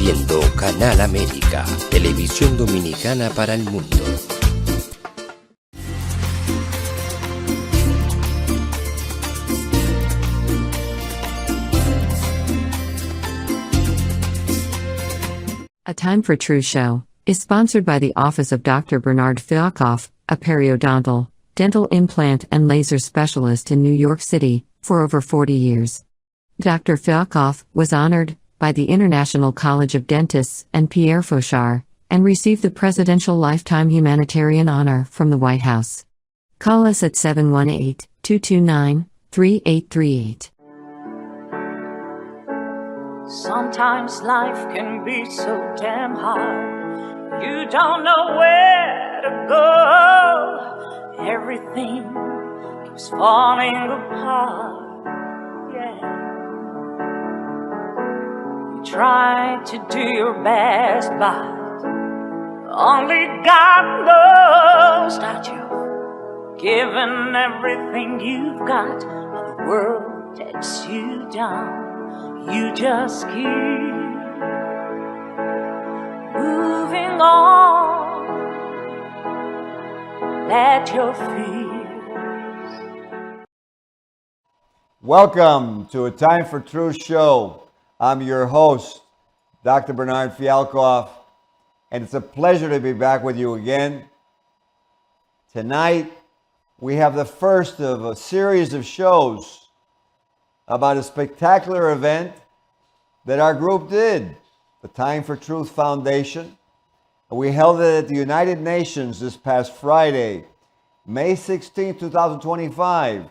viendo Canal América, televisión dominicana para el mundo. A Time for Truth show is sponsored by the Office of Dr. Bernard Fialkoff, a periodontal, dental implant and laser specialist in New York City, for over 40 years. Dr. Fialkoff was honored by the International College of Dentists and Pierre Fauchard, and received the Presidential Lifetime Humanitarian Honor from the White House. Call us at 718-229-3838. Sometimes life can be so damn hard. You don't know where to go. Everything keeps falling apart. Yeah. You try to do your best, but only God knows that you've given everything you've got, but the world takes you down. You just keep moving on. Let your fears. Welcome to A Time for Truth show. I'm your host, Dr. Bernard Fialkoff, and it's a pleasure to be back with you again. Tonight, we have the first of a series of shows about a spectacular event that our group did, the Time for Truth Foundation. We held it at the United Nations this past Friday, May 16, 2025,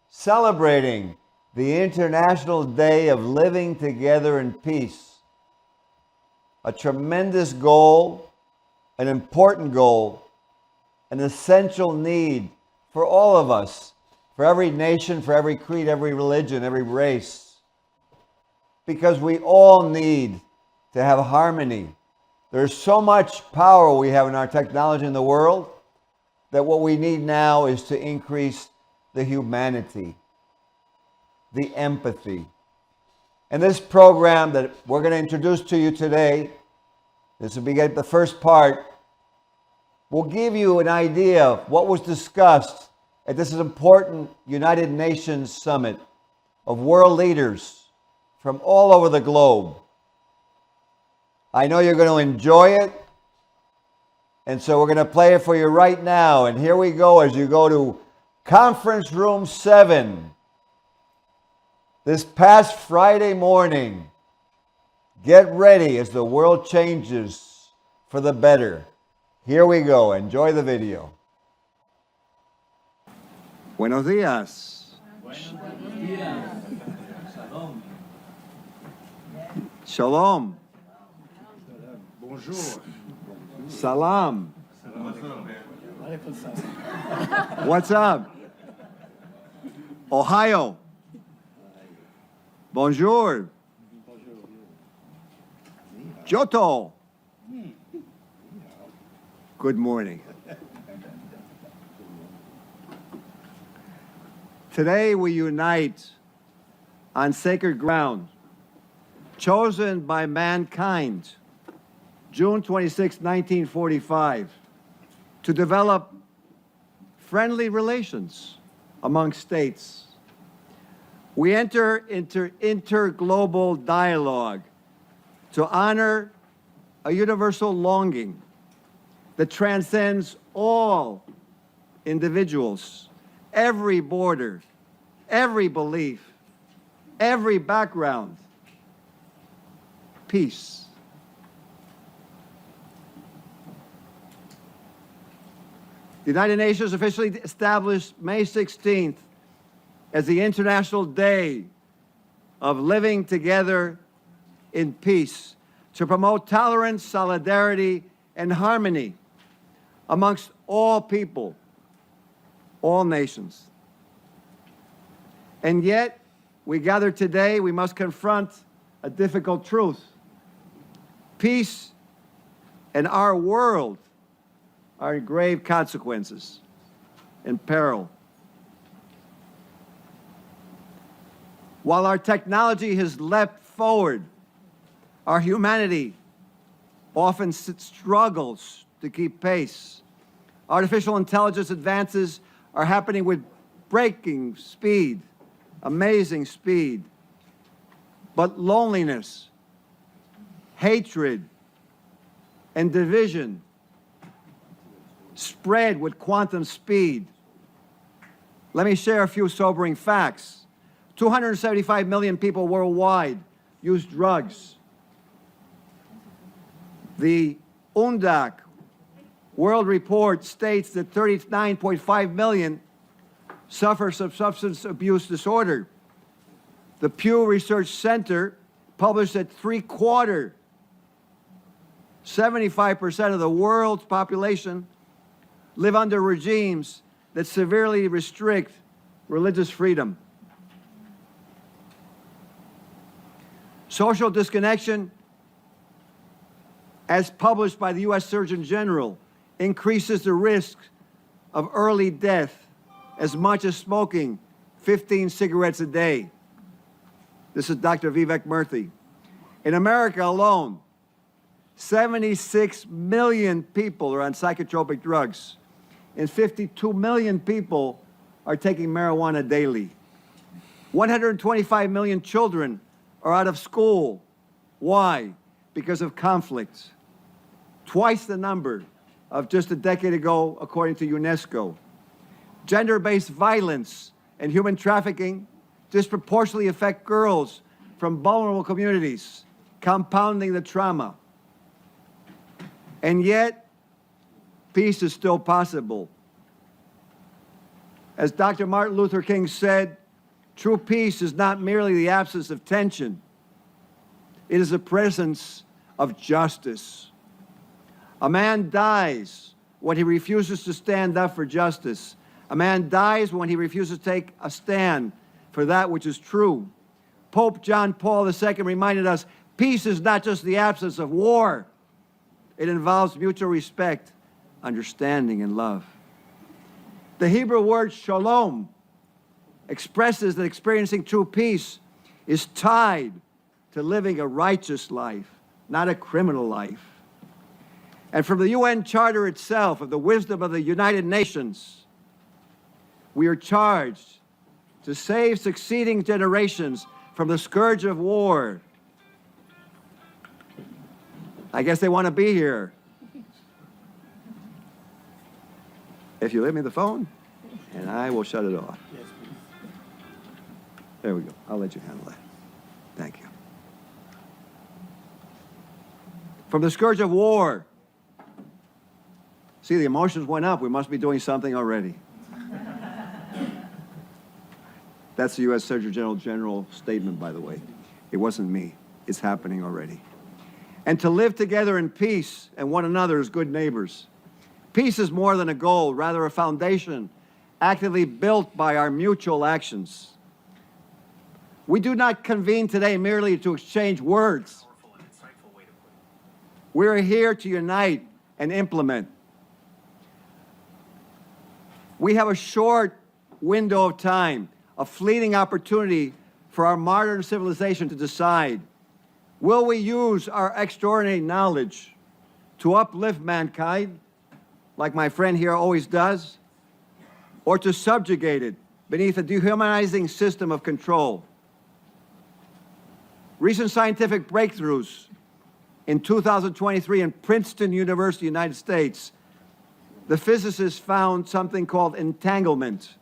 celebrating the International Day of Living Together in Peace. A tremendous goal, an important goal, an essential need for all of us, for every nation, for every creed, every religion, every race. Because we all need to have harmony. There's so much power we have in our technology in the world that what we need now is to increase the humanity, the empathy. And this program that we're going to introduce to you today, this will be the first part, will give you an idea of what was discussed at this important United Nations summit of world leaders from all over the globe. I know you're going to enjoy it, and so we're going to play it for you right now. And here we go as you go to Conference Room 7. This past Friday morning, get ready as the world changes for the better. Here we go. Enjoy the video. Buenos días. Buenos días. Shalom. Shalom. Bonjour. Salam. What's up? Ohio. Bonjour. Joto. Good morning. Today we unite on sacred ground, chosen by mankind, June 26, 1945, to develop friendly relations among states. We enter into interglobal dialogue to honor a universal longing that transcends all individuals, every border, every belief, every background. Peace. The United Nations officially established May 16th as the International Day of Living Together in Peace to promote tolerance, solidarity, and harmony amongst all people, all nations. And yet, we gather today, we must confront a difficult truth. Peace and our world are in grave consequences, in peril. While our technology has leapt forward, Our humanity often struggles to keep pace. Artificial intelligence advances are happening with breaking speed, amazing speed. But loneliness, hatred, and division spread with quantum speed. Let me share a few sobering facts. 275 million people worldwide use drugs. The UNDAC World Report states that 39.5 million suffer from substance abuse disorder. The Pew Research Center published that 75% of the world's population live under regimes that severely restrict religious freedom. Social disconnection, as published by the U.S. Surgeon General, increases the risk of early death as much as smoking 15 cigarettes a day. This is Dr. Vivek Murthy. In America alone, 76 million people are on psychotropic drugs, and 52 million people are taking marijuana daily. 125 million children are out of school. Why? Because of conflict. Twice the number of just a decade ago, according to UNESCO. Gender-based violence and human trafficking disproportionately affect girls from vulnerable communities, compounding the trauma. And yet, peace is still possible. As Dr. Martin Luther King said, true peace is not merely the absence of tension. It is the presence of justice. A man dies when he refuses to stand up for justice. A man dies when he refuses to take a stand for that which is true. Pope John Paul II reminded us, peace is not just the absence of war. It involves mutual respect, understanding, and love. The Hebrew word shalom expresses that experiencing true peace is tied to living a righteous life, not a criminal life. And from the UN Charter itself, of the wisdom of the United Nations, we are charged to save succeeding generations from the scourge of war. I guess they want to be here. If you leave me the phone, and I will shut it off. Yes, please. There we go. I'll let you handle that. Thank you. From the scourge of war. See, the emotions went up. We must be doing something already. That's the U.S. Surgeon General statement, by the way. It wasn't me. It's happening already. And to live together in peace and one another as good neighbors. Peace is more than a goal, rather a foundation actively built by our mutual actions. We do not convene today merely to exchange words. We're here to unite and implement. We have a short window of time, a fleeting opportunity for our modern civilization to decide, will we use our extraordinary knowledge to uplift mankind, like my friend here always does, or to subjugate it beneath a dehumanizing system of control? Recent scientific breakthroughs in 2023 in Princeton University, United States, the physicists found something called entanglement.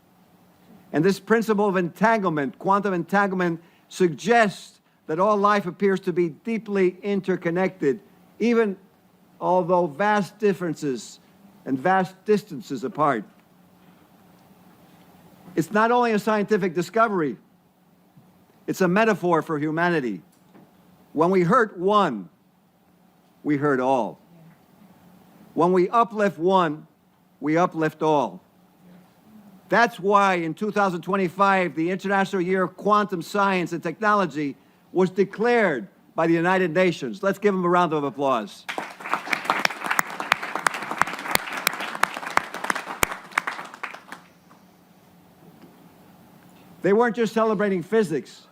And this principle of entanglement, quantum entanglement, suggests that all life appears to be deeply interconnected, even although vast differences and vast distances apart. It's not only a scientific discovery, it's a metaphor for humanity. When we hurt one, we hurt all. When we uplift one, we uplift all. That's why in 2025, the International Year of Quantum Science and Technology was declared by the United Nations. Let's give them a round of applause. They weren't just celebrating physics.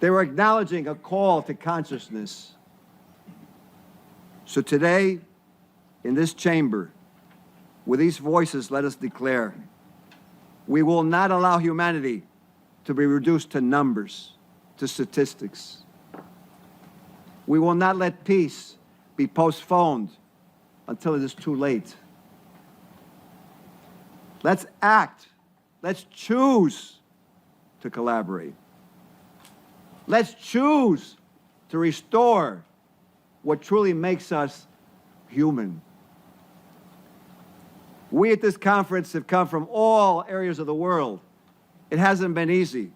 They were acknowledging a call to consciousness. So today, in this chamber, with these voices, let us declare, we will not allow humanity to be reduced to numbers, to statistics. We will not let peace be postponed until it is too late. Let's act. Let's choose to collaborate. Let's choose to restore what truly makes us human. We at this conference have come from all areas of the world. It hasn't been easy.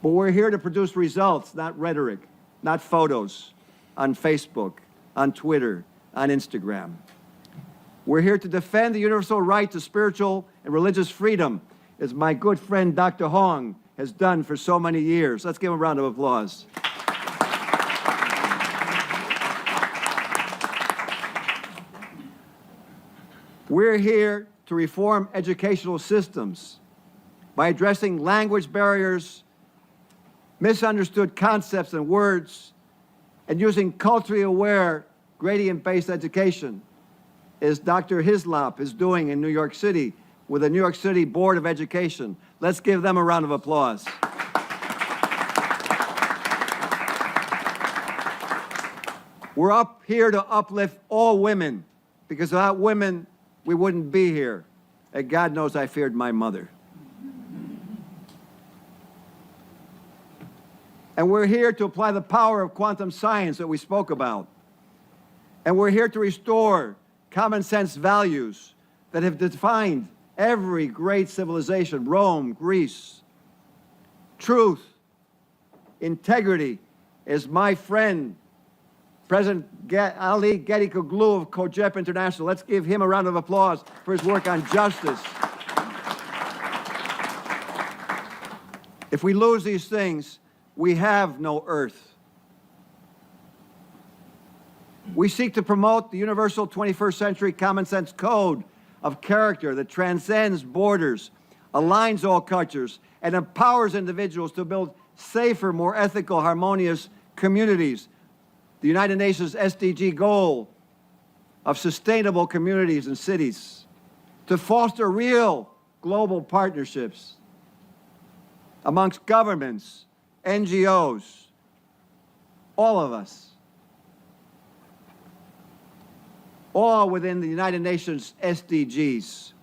But we're here to produce results, not rhetoric, not photos on Facebook, on Twitter, on Instagram. We're here to defend the universal right to spiritual and religious freedom, as my good friend Dr. Hong has done for so many years. Let's give him a round of applause. We're here to reform educational systems by addressing language barriers, misunderstood concepts and words, and using culturally aware, gradient-based education, as Dr. Hislop is doing in New York City with the New York City Board of Education. Let's give them a round of applause. We're up here to uplift all women, because without women, we wouldn't be here. And God knows I feared my mother. And we're here to apply the power of quantum science that we spoke about. And we're here to restore common sense values that have defined every great civilization, Rome, Greece. Truth, integrity, as my friend, President Ali Gedikoglu of COGEP International. Let's give him a round of applause for his work on justice. If we lose these things, we have no earth. We seek to promote the universal 21st century common sense code of character that transcends borders, aligns all cultures, and empowers individuals to build safer, more ethical, harmonious communities. The United Nations SDG goal of sustainable communities and cities, to foster real global partnerships amongst governments, NGOs, all of us, all within the United Nations SDGs.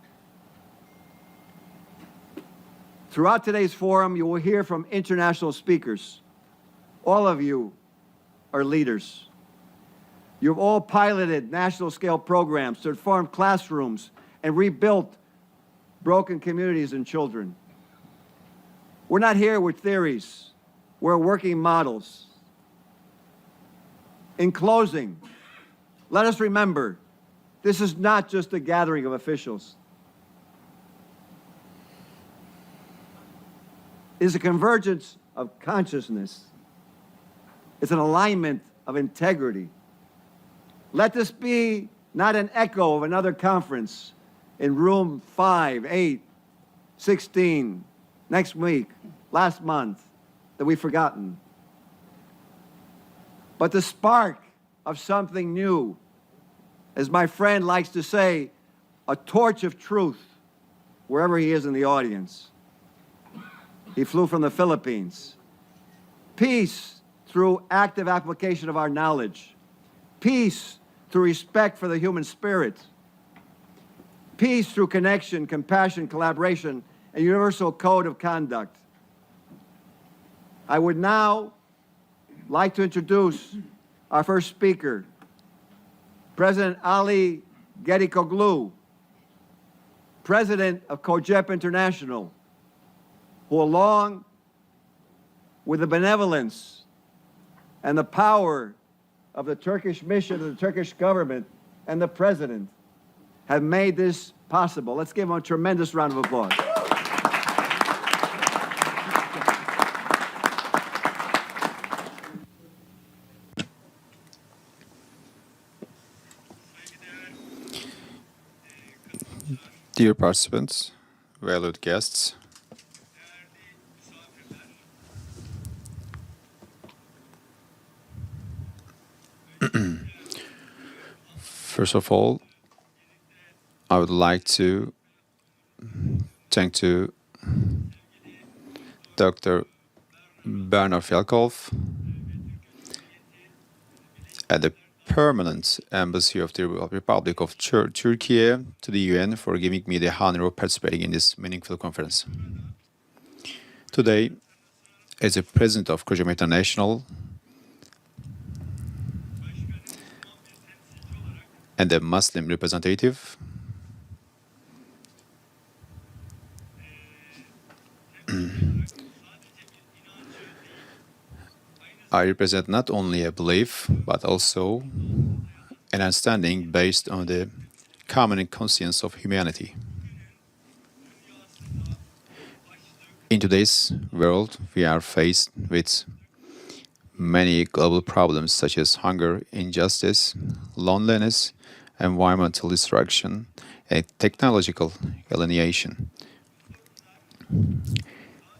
Throughout today's forum, you will hear from international speakers. All of you are leaders. You've all piloted national scale programs to reform classrooms and rebuilt broken communities and children. We're not here with theories. We're working models. In closing, let us remember, this is not just a gathering of officials. It is a convergence of consciousness. It's an alignment of integrity. Let this be not an echo of another conference in room 5, 8, 16, next week, last month, that we've forgotten. But the spark of something new, as my friend likes to say, a torch of truth, wherever he is in the audience. He flew from the Philippines. Peace through active application of our knowledge. Peace through respect for the human spirit. Peace through connection, compassion, collaboration, and universal code of conduct. I would now like to introduce our first speaker, President Ali Gedikoglu, President of COGEP International, who, along with the benevolence and the power of the Turkish mission, of the Turkish government, and the president, have made this possible. Let's give him a tremendous round of applause. Dear participants, valued guests, First of all, I would like to thank to Dr. Bernard Fialkoff at the Permanent Embassy of the Republic of Turkey to the UN for giving me the honor of participating in this meaningful conference. Today, as a president of Kocam International and a Muslim representative, I represent not only a belief, but also an understanding based on the common conscience of humanity. In today's world, we are faced with many global problems such as hunger, injustice, loneliness, environmental destruction, and technological alienation.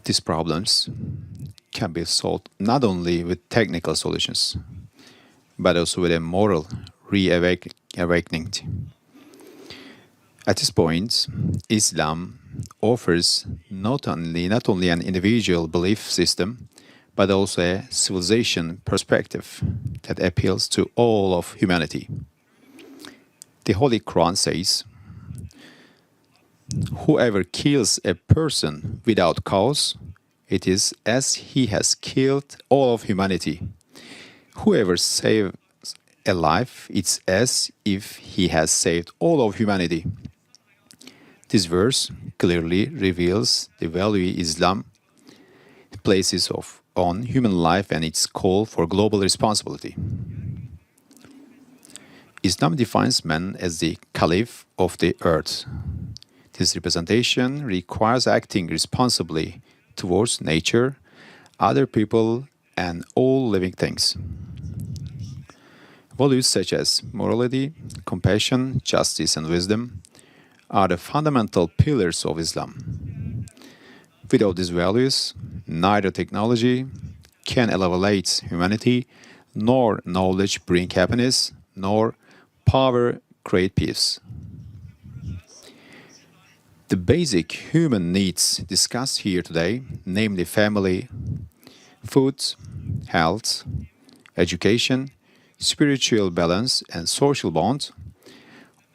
These problems can be solved not only with technical solutions, but also with a moral reawakening. At this point, Islam offers not only an individual belief system, but also a civilization perspective that appeals to all of humanity. The Holy Quran says, "Whoever kills a person without cause, it is as he has killed all of humanity. Whoever saves a life, it's as if he has saved all of humanity." This verse clearly reveals the value Islam places on human life and its call for global responsibility. Islam defines man as the caliph of the earth. This representation requires acting responsibly towards nature, other people, and all living things. Values such as morality, compassion, justice, and wisdom are the fundamental pillars of Islam. Without these values, neither technology can elevate humanity, nor knowledge bring happiness, nor power create peace. The basic human needs discussed here today, namely family, food, health, education, spiritual balance, and social bonds,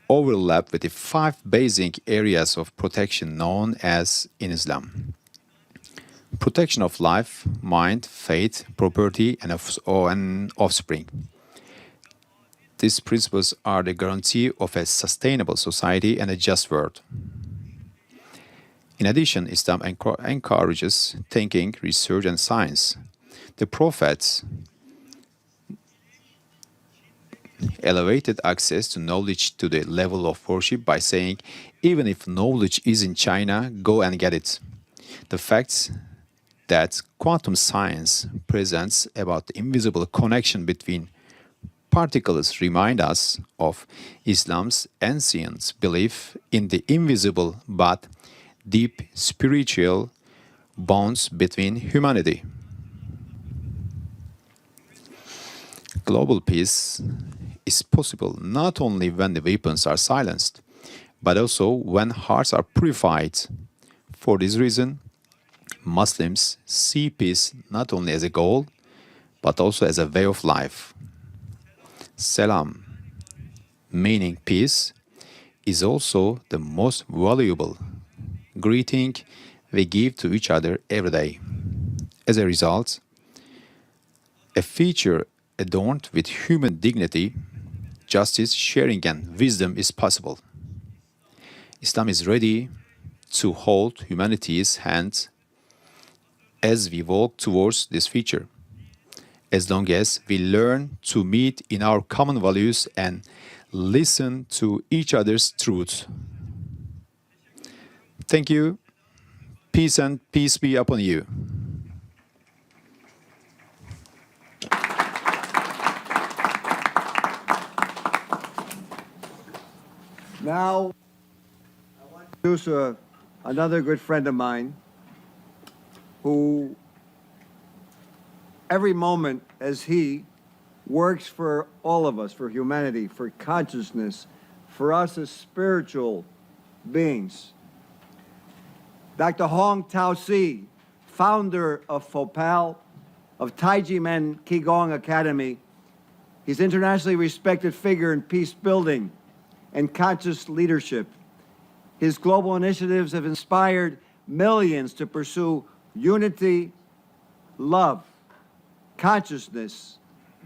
overlap with the 5 basic areas of protection known as in Islam: protection of life, mind, faith, property, and offspring. These principles are the guarantee of a sustainable society and a just world. In addition, Islam encourages thinking, research, and science. The prophets elevated access to knowledge to the level of worship by saying, even if knowledge is in China, go and get it. The facts that quantum science presents about the invisible connection between particles remind us of Islam's ancient belief in the invisible but deep spiritual bonds between humanity. Global peace is possible not only when the weapons are silenced, but also when hearts are purified. For this reason, Muslims see peace not only as a goal, but also as a way of life. Salam, meaning peace, is also the most valuable greeting we give to each other every day. As a result, a feature adorned with human dignity, justice, sharing, and wisdom is possible. Islam is ready to hold humanity's hand as we walk towards this future, as long as we learn to meet in our common values and listen to each other's truth. Thank you. Peace and peace be upon you. Now, I want to introduce another good friend of mine who, every moment as he works for all of us, for humanity, for consciousness, for us as spiritual beings. Dr. Hong Tao-si, founder of FOPAL, of Taiji Men Qigong Academy, he's an internationally respected figure in peace building and conscious leadership. His global initiatives have inspired millions to pursue unity, love, consciousness,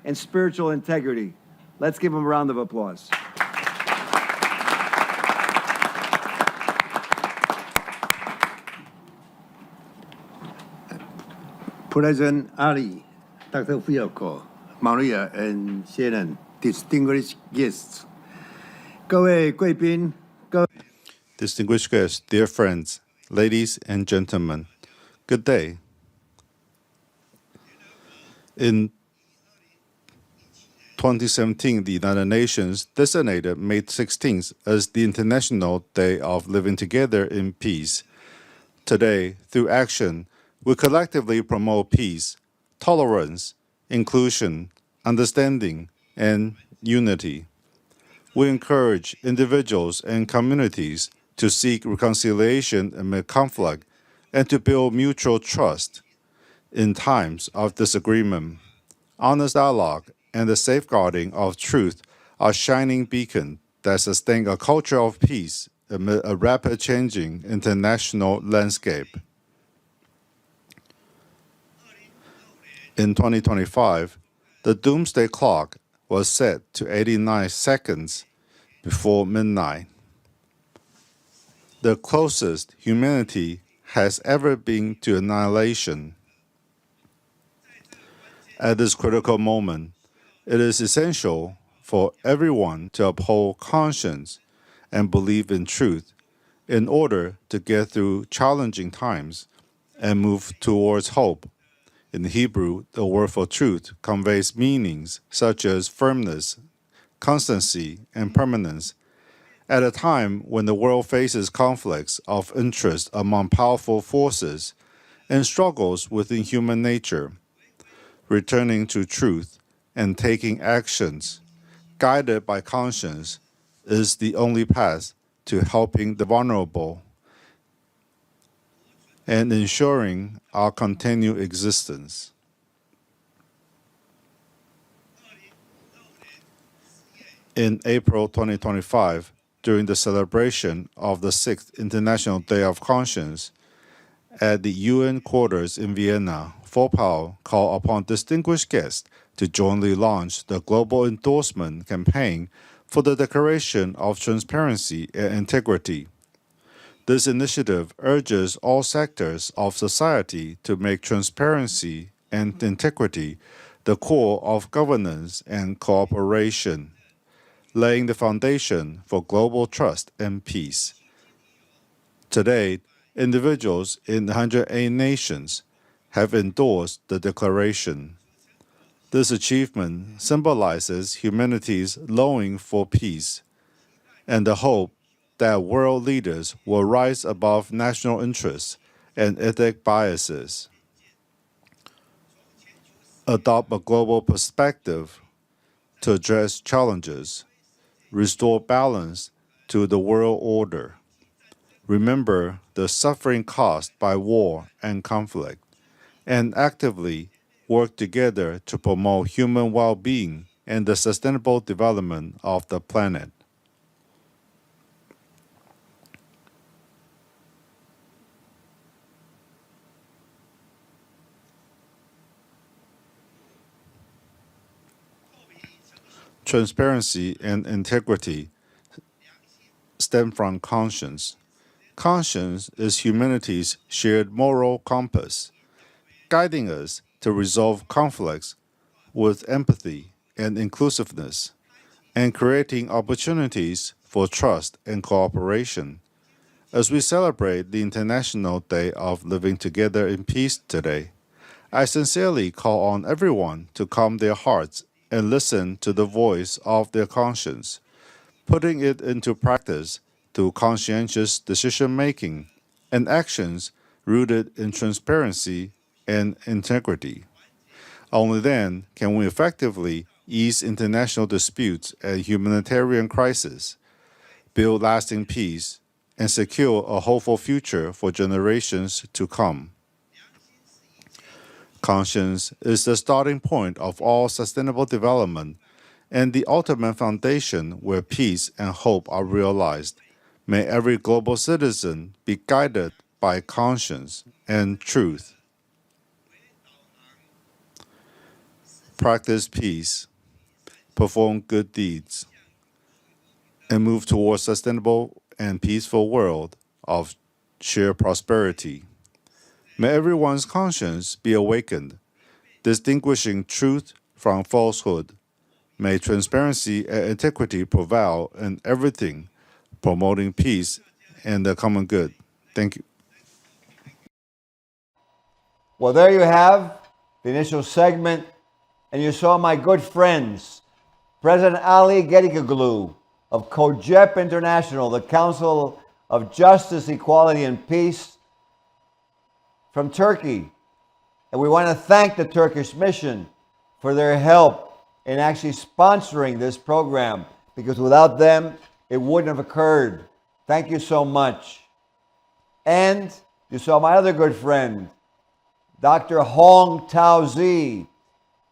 and spiritual integrity. Let's give him a round of applause. President Ali, Dr. Fialkoff, Maria, and Shannon, distinguished guests. 各位贵宾, Distinguished guests, dear friends, ladies and gentlemen, good day. In 2017, the United Nations designated May 16th as the International Day of Living Together in Peace. Today, through action, we collectively promote peace, tolerance, inclusion, understanding, and unity. We encourage individuals and communities to seek reconciliation amid conflict and to build mutual trust. In times of disagreement, honest dialogue and the safeguarding of truth are shining beacons that sustain a culture of peace amid a rapid changing international landscape. In 2025, the doomsday clock was set to 89 seconds before midnight, the closest humanity has ever been to annihilation. At this critical moment, it is essential for everyone to uphold conscience and believe in truth in order to get through challenging times and move towards hope. In Hebrew, the word for truth conveys meanings such as firmness, constancy, and permanence. At a time when the world faces conflicts of interest among powerful forces and struggles within human nature, returning to truth and taking actions guided by conscience is the only path to helping the vulnerable and ensuring our continued existence. In April 2025, during the celebration of the 6th International Day of Conscience, at the UN quarters in Vienna, FOPAL called upon distinguished guests to jointly launch the global endorsement campaign for the Declaration of Transparency and Integrity. This initiative urges all sectors of society to make transparency and integrity the core of governance and cooperation, laying the foundation for global trust and peace. Today, individuals in 108 nations have endorsed the declaration. This achievement symbolizes humanity's longing for peace and the hope that world leaders will rise above national interests and ethnic biases, adopt a global perspective to address challenges, restore balance to the world order, remember the suffering caused by war and conflict, and actively work together to promote human well-being and the sustainable development of the planet. Transparency and integrity stem from conscience. Conscience is humanity's shared moral compass, guiding us to resolve conflicts with empathy and inclusiveness, and creating opportunities for trust and cooperation. As we celebrate the International Day of Living Together in Peace today, I sincerely call on everyone to calm their hearts and listen to the voice of their conscience, putting it into practice through conscientious decision-making and actions rooted in transparency and integrity. Only then can we effectively ease international disputes and humanitarian crises, build lasting peace, and secure a hopeful future for generations to come. Conscience is the starting point of all sustainable development and the ultimate foundation where peace and hope are realized. May every global citizen be guided by conscience and truth. Practice peace, perform good deeds, and move towards a sustainable and peaceful world of shared prosperity. May everyone's conscience be awakened, distinguishing truth from falsehood. May transparency and integrity prevail in everything, promoting peace and the common good. Thank you. Well, there you have the initial segment, and you saw my good friends, President Ali Gedikoglu of COGEP International, the Council of Justice, Equality, and Peace from Turkey. And we want to thank the Turkish mission for their help in actually sponsoring this program, because without them, it wouldn't have occurred. Thank you so much. And you saw my other good friend, Dr. Hong Tao-zi,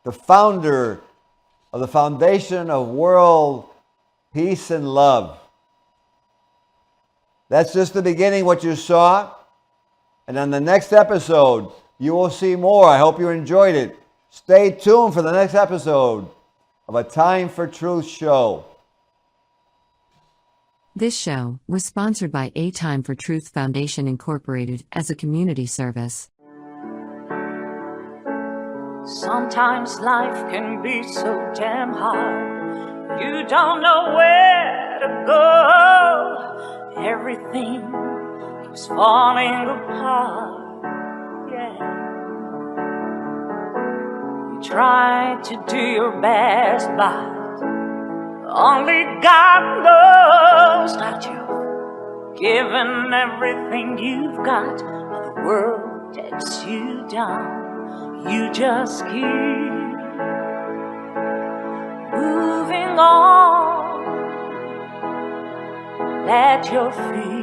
the founder of the Foundation of World Peace and Love. That's just the beginning, what you saw. And on the next episode, you will see more. I hope you enjoyed it. Stay tuned for the next episode of A Time for Truth show. This show was sponsored by A Time for Truth Foundation Incorporated as a community service. Sometimes life can be so damn hard. You don't know where to go. Everything keeps falling apart. Yeah. You try to do your best, but only God knows that you've given everything you've got. But the world takes you down. You just keep moving on. Let your feet